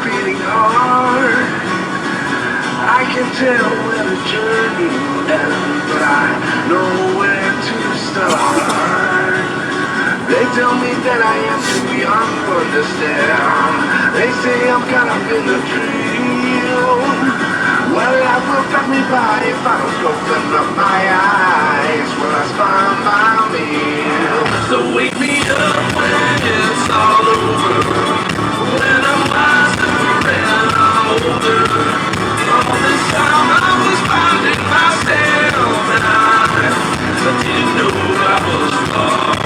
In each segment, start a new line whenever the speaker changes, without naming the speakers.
beating hard. I can tell where the journey will end, but I know where to start. They tell me that I am too young to understand. They say I'm caught up in the dream. Well, life will pass me by if I don't open up my eyes. Will I find my meal? So wake me up when it's all over, when I'm wiser and I'm older. All this time I was finding myself, and I didn't know I was lost.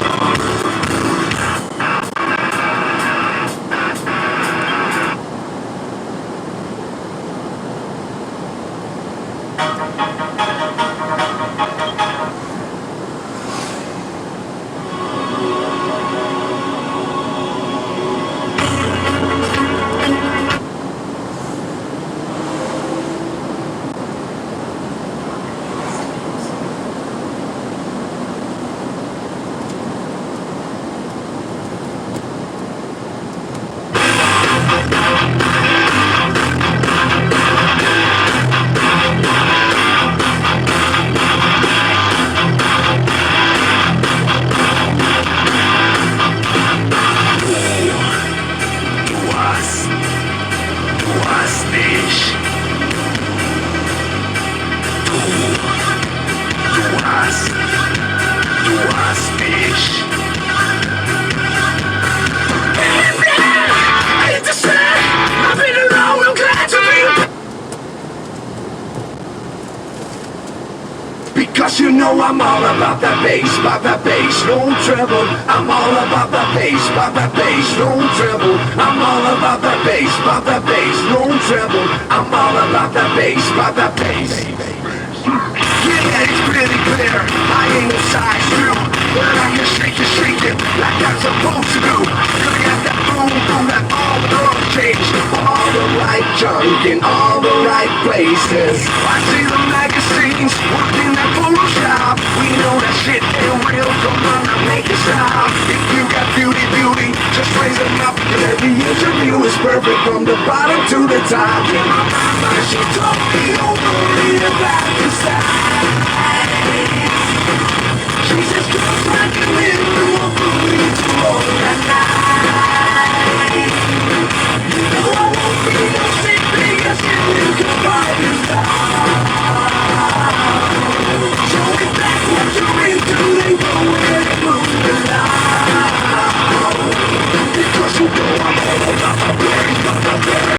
Because you know I'm all about that bass, no treble. I'm all about that bass, no treble. I'm all about that bass, no treble. I'm all about that bass, Yeah, it's pretty clear, I ain't no size two, but I can shake it like I'm supposed to do. Cause I got that boom, that all the girls change, all the right junk in all the right places. I see the magazines, working that Photoshop. We know that shit ain't real, come on now make it stop. If you got beauty, just raise them up. Cause every interview is perfect from the bottom to the top. In my mind, she told me only about the side. She says, girls like you in the world, to all that night.